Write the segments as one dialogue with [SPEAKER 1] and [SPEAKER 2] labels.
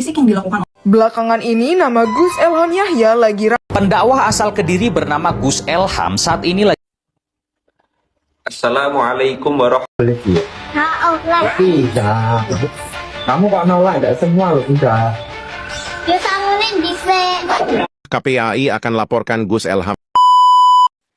[SPEAKER 1] fisik yang dilakukan.
[SPEAKER 2] Belakangan ini nama Gus Elham Yahya lagi
[SPEAKER 3] Pendakwah asal Kediri bernama Gus Elham saat ini lagi
[SPEAKER 4] Assalamualaikum warahmatullahi
[SPEAKER 5] Allah.
[SPEAKER 6] Tidak. Kamu kok nolak? Tidak semua loh, udah.
[SPEAKER 5] Ya sanggunin bisa.
[SPEAKER 7] KPAI akan laporkan Gus Elham.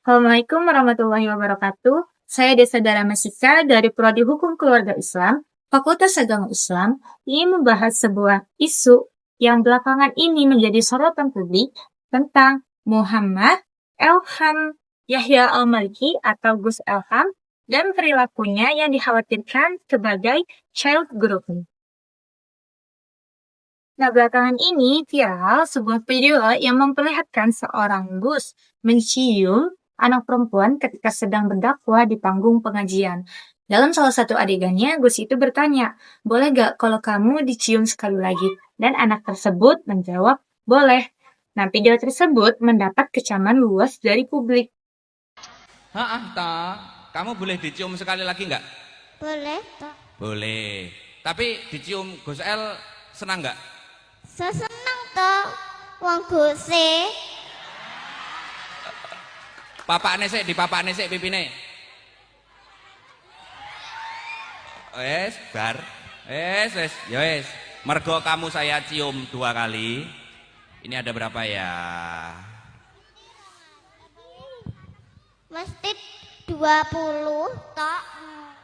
[SPEAKER 8] Assalamualaikum warahmatullahi wabarakatuh. Saya Desa Dara Masika dari Prodi Hukum Keluarga Islam, Fakultas Agama Islam, ingin membahas sebuah isu yang belakangan ini menjadi sorotan publik tentang Muhammad Elham Yahya Al-Maliki atau Gus Elham dan perilakunya yang dikhawatirkan sebagai child grooming. Nah, belakangan ini viral sebuah video yang memperlihatkan seorang Gus mencium anak perempuan ketika sedang berdakwah di panggung pengajian. Dalam salah satu adegannya, Gus itu bertanya, boleh gak kalau kamu dicium sekali lagi? Dan anak tersebut menjawab, boleh. Nah, video tersebut mendapat kecaman luas dari publik.
[SPEAKER 9] Kamu boleh dicium sekali lagi nggak?
[SPEAKER 5] Boleh toh?
[SPEAKER 9] Boleh. Tapi dicium Gus El senang nggak?
[SPEAKER 5] Sesenang toh. Wong Guse.
[SPEAKER 9] Papakne sik, dipapakne sik pipine. Wes, bar. Wes. Ya wes. Mergo kamu saya cium 2 kali. Ini ada berapa ya?
[SPEAKER 5] Mesti 20 toh.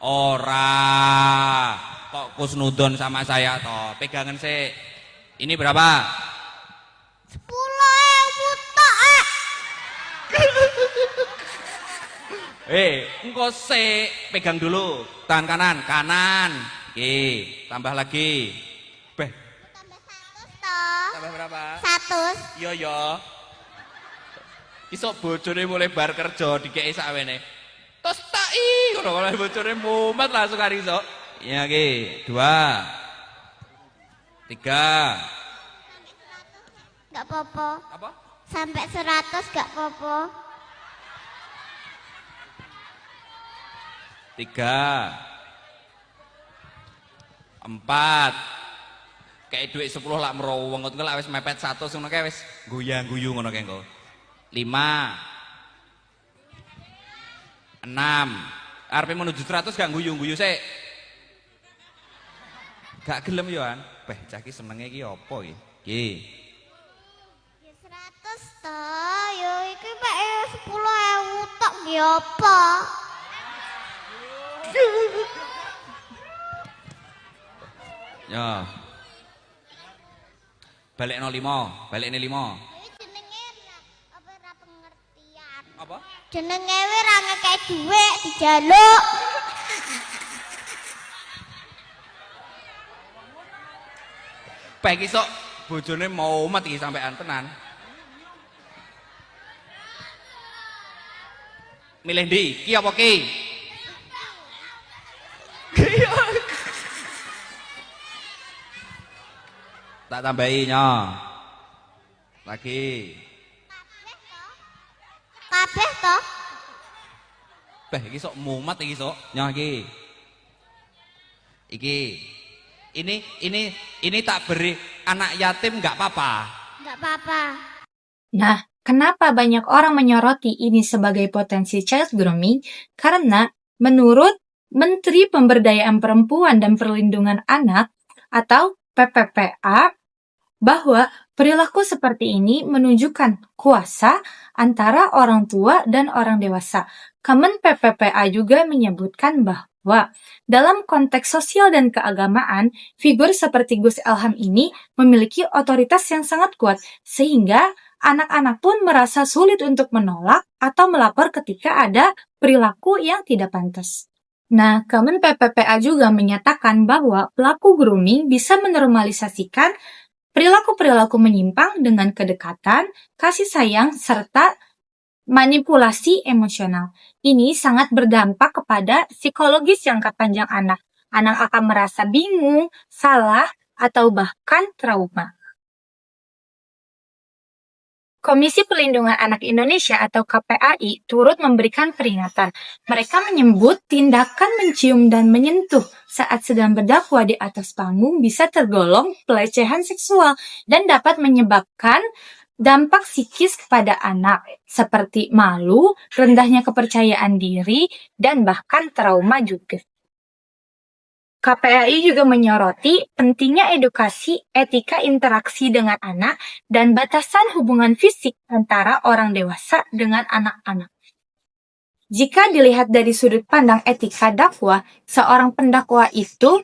[SPEAKER 9] Ora. Kok kusnudon sama saya toh. Pegangan sik. Ini berapa?
[SPEAKER 5] 10.000 toh.
[SPEAKER 9] Engko sik, pegang dulu. Tangan kanan, kanan. Oke, tambah lagi. Beh,
[SPEAKER 5] Tambah 100 toh.
[SPEAKER 9] tambah berapa?
[SPEAKER 5] 100.
[SPEAKER 9] Yo. Isok bojone mulai bar kerja dikei sakwene. Tos tai, ngono kalau bojone mumet langsung kari isok. Ya iki, 2. 3.
[SPEAKER 5] Gak apa-apa.
[SPEAKER 9] Apa?
[SPEAKER 5] Sampai 100 gak apa-apa.
[SPEAKER 9] 3. 4. Kayak duit 10 lak merowong ngono lak wis mepet 100 ngono kae wis goyang-guyu ngono kae engko. 5. 6. Arepe menuju 100 gak guyu-guyu sik. Gak gelem yo an. Beh, cah iki senenge iki apa iki? Iki.
[SPEAKER 5] Ya 100 toh. Yo iki pek 10.000 tok ki apa?
[SPEAKER 9] Ya. Balekno 5, balekne 5.
[SPEAKER 5] Jenenge apa ora pengertian.
[SPEAKER 9] Apa?
[SPEAKER 5] Jenenge ora ngekek dhuwit dijaluk.
[SPEAKER 9] Pek iki sok bojone mau umat iki sampean tenan. Milih ndi? Ki apa ki? Tak tambahi nyo. Lagi.
[SPEAKER 5] Kabeh toh.
[SPEAKER 9] Beh iki sok mumet iki sok. Nyo iki. Iki. Ini tak beri anak yatim nggak apa-apa.
[SPEAKER 5] Gak apa-apa.
[SPEAKER 8] Nah, kenapa banyak orang menyoroti ini sebagai potensi child grooming? Karena menurut Menteri Pemberdayaan Perempuan dan Perlindungan Anak atau PPPA, bahwa perilaku seperti ini menunjukkan kuasa antara orang tua dan orang dewasa. Kemen PPPA juga menyebutkan bahwa dalam konteks sosial dan keagamaan, figur seperti Gus Elham ini memiliki otoritas yang sangat kuat, sehingga anak-anak pun merasa sulit untuk menolak atau melapor ketika ada perilaku yang tidak pantas. Nah, Kemen PPPA juga menyatakan bahwa pelaku grooming bisa menormalisasikan perilaku-perilaku menyimpang dengan kedekatan, kasih sayang, serta manipulasi emosional. Ini sangat berdampak kepada psikologis jangka panjang anak. Anak akan merasa bingung, salah, atau bahkan trauma. Komisi Perlindungan Anak Indonesia atau KPAI turut memberikan peringatan. Mereka menyebut tindakan mencium dan menyentuh saat sedang berdakwah di atas panggung bisa tergolong pelecehan seksual dan dapat menyebabkan dampak psikis kepada anak, seperti malu, rendahnya kepercayaan diri, dan bahkan trauma juga. KPAI juga menyoroti pentingnya edukasi etika interaksi dengan anak dan batasan hubungan fisik antara orang dewasa dengan anak-anak. Jika dilihat dari sudut pandang etika dakwah, seorang pendakwa itu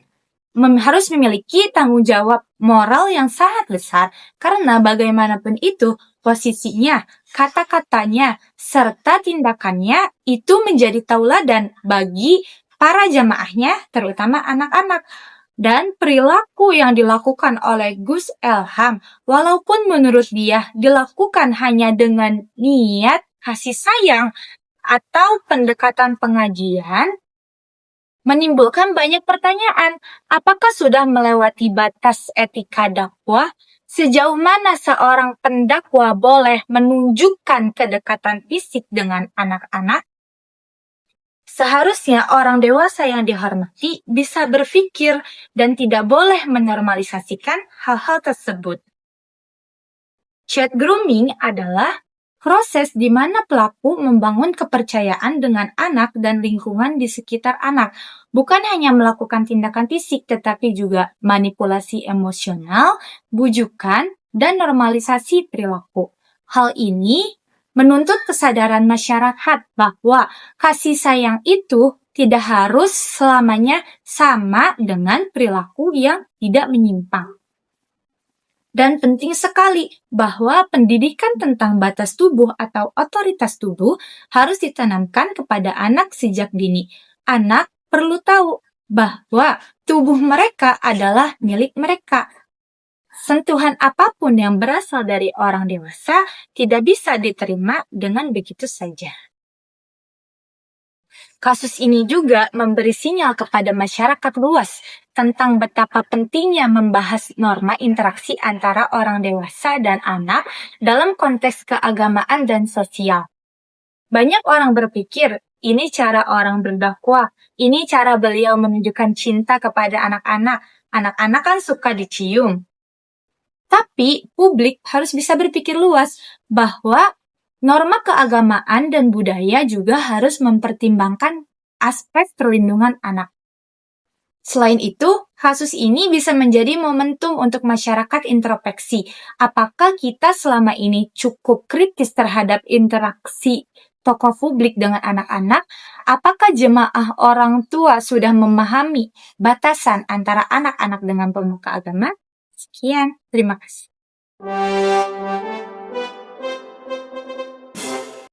[SPEAKER 8] harus memiliki tanggung jawab moral yang sangat besar karena bagaimanapun itu posisinya, kata-katanya, serta tindakannya itu menjadi tauladan bagi para jamaahnya, terutama anak-anak. Dan perilaku yang dilakukan oleh Gus Elham, walaupun menurut dia dilakukan hanya dengan niat kasih sayang atau pendekatan pengajian, menimbulkan banyak pertanyaan. Apakah sudah melewati batas etika dakwah? Sejauh mana seorang pendakwa boleh menunjukkan kedekatan fisik dengan anak-anak? Seharusnya orang dewasa yang dihormati bisa berpikir dan tidak boleh menormalisasikan hal-hal tersebut. Child grooming adalah proses di mana pelaku membangun kepercayaan dengan anak dan lingkungan di sekitar anak. Bukan hanya melakukan tindakan fisik, tetapi juga manipulasi emosional, bujukan, dan normalisasi perilaku. Hal ini menuntut kesadaran masyarakat bahwa kasih sayang itu tidak harus selamanya sama dengan perilaku yang tidak menyimpang. Dan penting sekali bahwa pendidikan tentang batas tubuh atau otoritas tubuh harus ditanamkan kepada anak sejak dini. Anak perlu tahu bahwa tubuh mereka adalah milik mereka. Sentuhan apapun yang berasal dari orang dewasa tidak bisa diterima dengan begitu saja. Kasus ini juga memberi sinyal kepada masyarakat luas tentang betapa pentingnya membahas norma interaksi antara orang dewasa dan anak dalam konteks keagamaan dan sosial. Banyak orang berpikir, ini cara orang berdakwah, ini cara beliau menunjukkan cinta kepada anak-anak. Anak-anak kan suka dicium. Tapi publik harus bisa berpikir luas bahwa norma keagamaan dan budaya juga harus mempertimbangkan aspek perlindungan anak. Selain itu, kasus ini bisa menjadi momentum untuk masyarakat introspeksi. Apakah kita selama ini cukup kritis terhadap interaksi tokoh publik dengan anak-anak? Apakah jemaah orang tua sudah memahami batasan antara anak-anak dengan pemuka agama? Sekian, terima kasih.